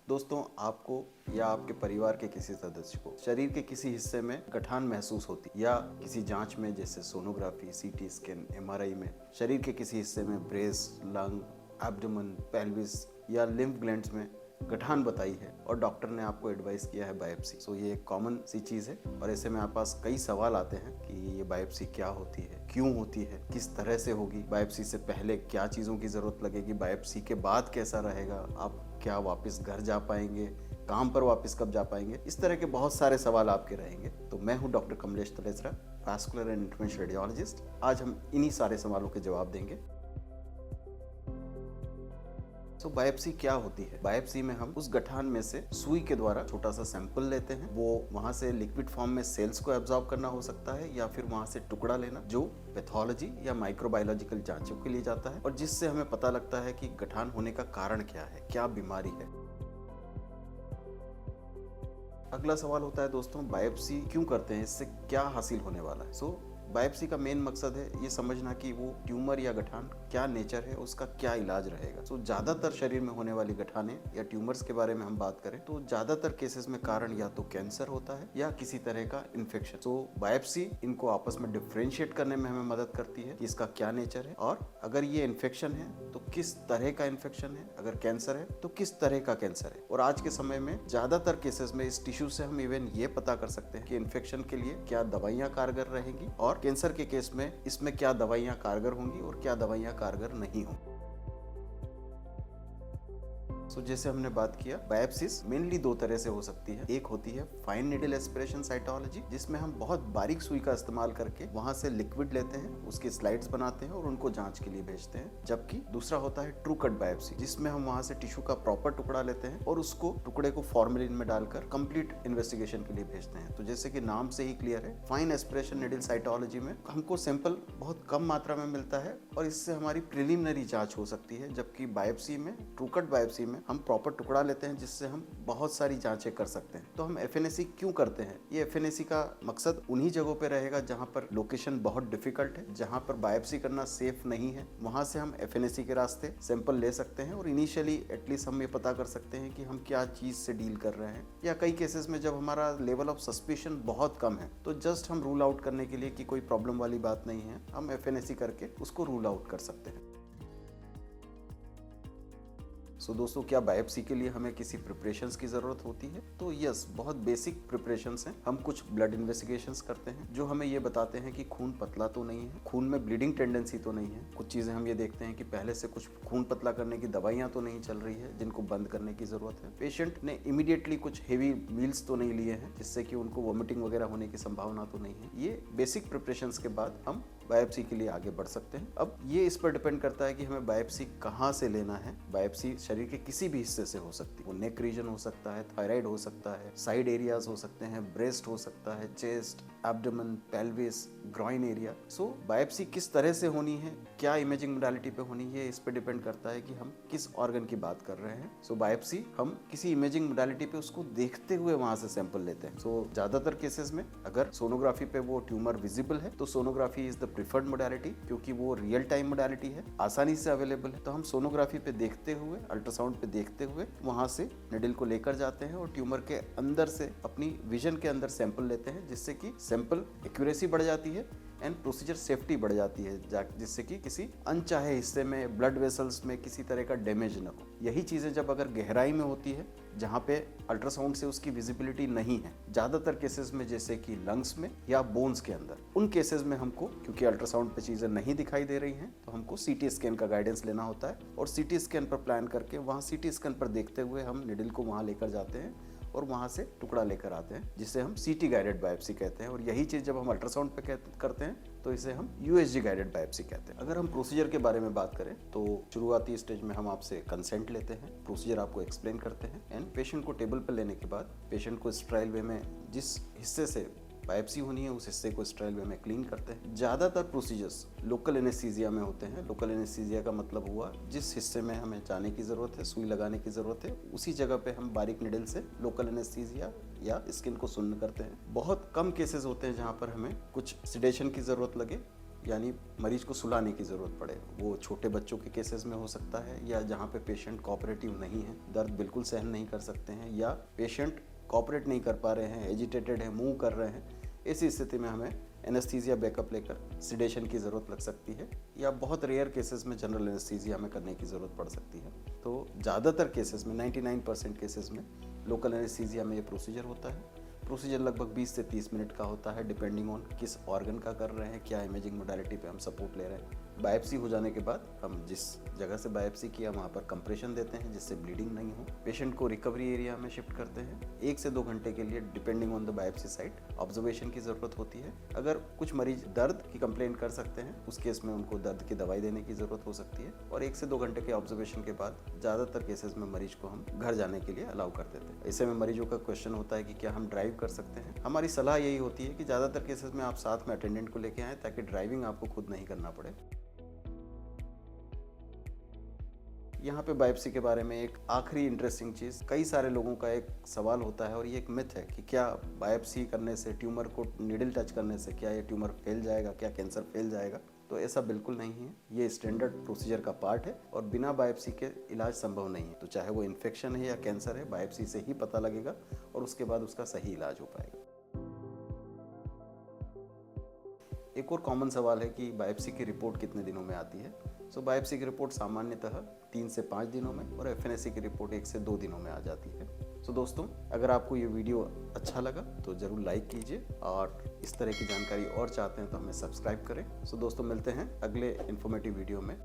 दोस्तों, आपको या आपके परिवार के किसी सदस्य को शरीर के किसी हिस्से में गठान महसूस होती या किसी जांच में जैसे सोनोग्राफी, सीटी स्कैन, एमआरआई में शरीर के किसी हिस्से में ब्रेस्ट, लंग, एब्डोमेन, पेल्विस या लिम्फ ग्लैंड्स में गठान बताई है और डॉक्टर ने आपको एडवाइस किया है बायोप्सी। सो ये एक कॉमन सी चीज़ है और ऐसे में आप पास कई सवाल आते हैं कि ये बायोप्सी क्या होती है, क्यों होती है, किस तरह से होगी, बायोप्सी से पहले क्या चीज़ों की ज़रूरत लगेगी, बायोप्सी के बाद कैसा रहेगा, आप क्या वापस घर जा पाएंगे, काम पर वापस कब जा पाएंगे। इस तरह के बहुत सारे सवाल आपके रहेंगे। तो मैं हूं doctor Kamlesh Talesara, vascular and interventional radiologist. आज हम इन्हीं सारे सवालों के जवाब देंगे। तो बायोप्सी क्या होती है? बायोप्सी में हम उस गठान में से सुई के द्वारा छोटा सा सैंपल लेते हैं। वो वहां से लिक्विड फॉर्म में सेल्स को एब्जॉर्ब करना हो सकता है या फिर वहां से टुकड़ा लेना जो पैथोलॉजी या माइक्रोबायोलॉजिकल जांचों के लिए जाता है और जिससे हमें पता लगता है कि गठान होने का कारण क्या है, क्या बीमारी है। अगला सवाल होता है दोस्तों, बायोप्सी क्यों करते हैं, इससे क्या हासिल होने वाला है। बायोप्सी का मेन मकसद है ये समझना कि वो ट्यूमर या गठान क्या नेचर है, उसका क्या इलाज रहेगा। ज्यादातर शरीर में होने वाली गठाने या ट्यूमर्स के बारे में हम बात करें तो ज्यादातर केसेस में कारण या तो कैंसर होता है या किसी तरह का इन्फेक्शन। बायोप्सी इनको आपस में डिफ्रेंशिएट करने में हमें मदद करती है कि इसका क्या नेचर है और अगर ये इन्फेक्शन है तो किस तरह का इन्फेक्शन है, अगर कैंसर है तो किस तरह का कैंसर है। और आज के समय में ज्यादातर केसेस में इस टिश्यू से हम इवन ये पता कर सकते हैं कि इन्फेक्शन के लिए क्या दवाइयां कारगर रहेंगी और कैंसर के केस में इसमें क्या दवाइयां कारगर होंगी और क्या दवाइयां कारगर नहीं होंगी। जैसे हमने बात किया, बायोप्सिस मेनली दो तरह से हो सकती है। एक होती है फाइन नीडल एस्पिरेशन साइटोलॉजी, जिसमें हम बहुत बारीक सुई का इस्तेमाल करके वहां से लिक्विड लेते हैं, उसके स्लाइड्स बनाते हैं और उनको जांच के लिए भेजते हैं। जबकि दूसरा होता है ट्रू कट बायोप्सी, जिसमें हम वहां से टिश्यू का प्रॉपर टुकड़ा लेते हैं और उसको टुकड़े को फॉर्मेलिन में डालकर कंप्लीट इन्वेस्टिगेशन के लिए भेजते हैं। तो जैसे कि नाम से ही क्लियर है, फाइन एस्पिरेशन नीडल साइटोलॉजी में हमको सैंपल बहुत कम मात्रा में मिलता है और इससे हमारी प्रिलिमिनरी जांच हो सकती है। जबकि बायोप्सी में, ट्रू कट बायोप्सी में हम प्रॉपर टुकड़ा लेते हैं जिससे हम बहुत सारी जांचें कर सकते हैं। तो हम एफएनएसी क्यों करते हैं? ये एफएनएसी का मकसद उन्हीं जगहों पे रहेगा जहां पर लोकेशन बहुत डिफिकल्ट है, जहां पर बायोप्सी करना सेफ नहीं है। वहां से हम एफएनएसी के रास्ते सैंपल ले सकते हैं और इनिशियली एटलीस्ट हम ये पता कर सकते हैं कि हम क्या चीज से डील कर रहे हैं। या कई केसेस में जब हमारा लेवल ऑफ सस्पिशन बहुत कम है तो जस्ट हम रूल आउट करने के लिए कि कोई प्रॉब्लम वाली बात नहीं है, हम एफएनएसी करके उसको रूल आउट कर सकते हैं। दोस्तों, क्या बायोप्सी के लिए हमें किसी प्रिपरेशंस की जरूरत होती है? तो यस, बहुत बेसिक प्रिपरेशंस हैं। हम कुछ ब्लड इन्वेस्टिगेशंस करते हैं जो हमें ये बताते हैं कि खून पतला तो नहीं है, खून में ब्लीडिंग टेंडेंसी तो नहीं है। कुछ चीजें हम ये देखते हैं कि पहले से कुछ खून पतला करने की दवाइयां तो नहीं चल रही है जिनको बंद करने की जरूरत है। पेशेंट ने इमीडिएटली कुछ हेवी मील्स तो नहीं लिए हैं जिससे कि उनको वॉमिटिंग वगैरह होने की संभावना तो नहीं है। ये बेसिक प्रिपरेशंस के बाद हम बायोप्सी के लिए आगे बढ़ सकते हैं। अब ये इस पर डिपेंड करता है कि हमें बायोप्सी कहाँ से लेना है। बायोप्सी शरीर के किसी भी हिस्से से हो सकती है। वो नेक रीजन हो सकता है, थायराइड हो सकता है, साइड एरियाज हो सकते हैं, ब्रेस्ट हो सकता है, chest, abdomen, pelvis, groin area. Biopsy किस तरह से होनी है, क्या इमेजिंग मोडालिटी पे होनी है, इस पे डिपेंड करता है कि हम किस ऑर्गन की बात कर रहे हैं। बायोप्सी हम किसी इमेजिंग मोडालिटी पे उसको देखते हुए वहां से सैंपल लेते हैं। ज्यादातर केसेस में अगर सोनोग्राफी पे वो ट्यूमर विजिबल है तो sonography is the preferred modality, क्योंकि वो रियल टाइम मोडालिटी है, आसानी से अवेलेबल है। तो हम सोनोग्राफी पे देखते हुए, अल्ट्रासाउंड पे देखते हुए वहां से निडल को लेकर जाते हैं और ट्यूमर के अंदर से अपनी विजन के अंदर सैंपल लेते हैं, जिससे कि सैंपल एक्यूरेसी बढ़ जाती है एंड प्रोसीजर सेफ्टी बढ़ जाती है, जिससे कि किसी अनचाहे हिस्से में, ब्लड वेसल्स में किसी तरह का डैमेज न हो। यही चीजें जब अगर गहराई में होती है जहाँ पे अल्ट्रासाउंड से उसकी विजिबिलिटी नहीं है, ज्यादातर केसेस में जैसे कि लंग्स में या बोन्स के अंदर, उन केसेस में हमको, क्योंकि अल्ट्रासाउंड पे चीजें नहीं दिखाई दे रही हैं, तो हमको सीटी स्कैन का गाइडेंस लेना होता है और सीटी स्कैन पर प्लान करके वहाँ सीटी स्कैन पर देखते हुए हम निडल को वहाँ लेकर जाते हैं और वहां से टुकड़ा लेकर आते हैं, जिसे हम सीटी गाइडेड बायोप्सी कहते हैं। और यही चीज जब हम अल्ट्रासाउंड पे करते हैं तो इसे हम यूएसजी गाइडेड बायोप्सी कहते हैं। अगर हम प्रोसीजर के बारे में बात करें तो शुरुआती स्टेज में हम आपसे कंसेंट लेते हैं, प्रोसीजर आपको एक्सप्लेन करते हैं एंड पेशेंट को टेबल पर लेने के बाद पेशेंट को स्ट्राइल वे में जिस हिस्से से बायोप्सी होनी है उस हिस्से को स्ट्राइल वे में क्लीन करते हैं। ज्यादातर प्रोसीजर्स लोकल एनेस्थीसिया में होते हैं। लोकल एनेस्थीसिया का मतलब हुआ जिस हिस्से में हमें जाने की जरूरत है, सुई लगाने की जरूरत है, उसी जगह पे हम बारीक निडल से लोकल एनेस्थीसिया या स्किन को सुन्न करते हैं। बहुत कम केसेस होते हैं जहाँ पर हमें कुछ सिडेशन की जरूरत लगे यानी मरीज को सुलाने की ज़रूरत पड़े। वो छोटे बच्चों के केसेस में हो सकता है, या जहाँ पे पेशेंट कोऑपरेटिव नहीं है, दर्द बिल्कुल सहन नहीं कर सकते हैं, या पेशेंट कोऑपरेट नहीं कर पा रहे हैं, एजिटेटेड है, मूव कर रहे हैं। ऐसी स्थिति में हमें एनेस्थीसिया बैकअप लेकर सिडेशन की ज़रूरत लग सकती है, या बहुत रेयर केसेस में जनरल एनेस्थीसिया हमें करने की ज़रूरत पड़ सकती है। तो ज़्यादातर केसेस में 99% केसेस में लोकल एनेस्थीसिया में ये प्रोसीजर होता है। प्रोसीजर लगभग 20 से 30 मिनट का होता है, डिपेंडिंग ऑन किस ऑर्गन का कर रहे हैं, क्या इमेजिंग मोडालिटी पे हम सपोर्ट ले रहे हैं। बायोप्सी हो जाने के बाद हम जिस जगह से बायोप्सी किया वहाँ पर कंप्रेशन देते हैं जिससे ब्लीडिंग नहीं हो। पेशेंट को रिकवरी एरिया में शिफ्ट करते हैं। 1 से 2 घंटे के लिए depending on the biopsy site observation की ज़रूरत होती है। अगर कुछ मरीज दर्द की कंप्लेन कर सकते हैं, उस केस में उनको दर्द की दवाई देने की ज़रूरत हो सकती है। और 1 से 2 घंटे के ऑब्जर्वेशन के बाद ज़्यादातर केसेस में मरीज को हम घर जाने के लिए अलाउ कर देते हैं। ऐसे में मरीजों का क्वेश्चन होता है कि क्या हम ड्राइव कर सकते हैं। हमारी सलाह यही होती है कि ज़्यादातर केसेस में आप साथ में अटेंडेंट को लेके आएँ, ताकि ड्राइविंग आपको खुद नहीं करना पड़े। यहाँ पे बायोप्सी के बारे में एक आखिरी इंटरेस्टिंग चीज़, कई सारे लोगों का एक सवाल होता है और ये एक मिथ है कि क्या बायोप्सी करने से, ट्यूमर को नीडल टच करने से क्या ये ट्यूमर फैल जाएगा, क्या कैंसर फैल जाएगा। तो ऐसा बिल्कुल नहीं है। ये स्टैंडर्ड प्रोसीजर का पार्ट है और बिना बायोप्सी के इलाज संभव नहीं है। तो चाहे वो इन्फेक्शन है या कैंसर है, बायोप्सी से ही पता लगेगा और उसके बाद उसका सही इलाज हो पाएगा। एक और कॉमन सवाल है कि बायोप्सी की रिपोर्ट कितने दिनों में आती है। बायोप्सी की रिपोर्ट सामान्यतः 3 से 5 दिनों में और एफएनएसी की रिपोर्ट 1 से 2 दिनों में आ जाती है। दोस्तों, अगर आपको ये वीडियो अच्छा लगा तो ज़रूर लाइक कीजिए, और इस तरह की जानकारी और चाहते हैं तो हमें सब्सक्राइब करें। दोस्तों, मिलते हैं अगले इन्फॉर्मेटिव वीडियो में।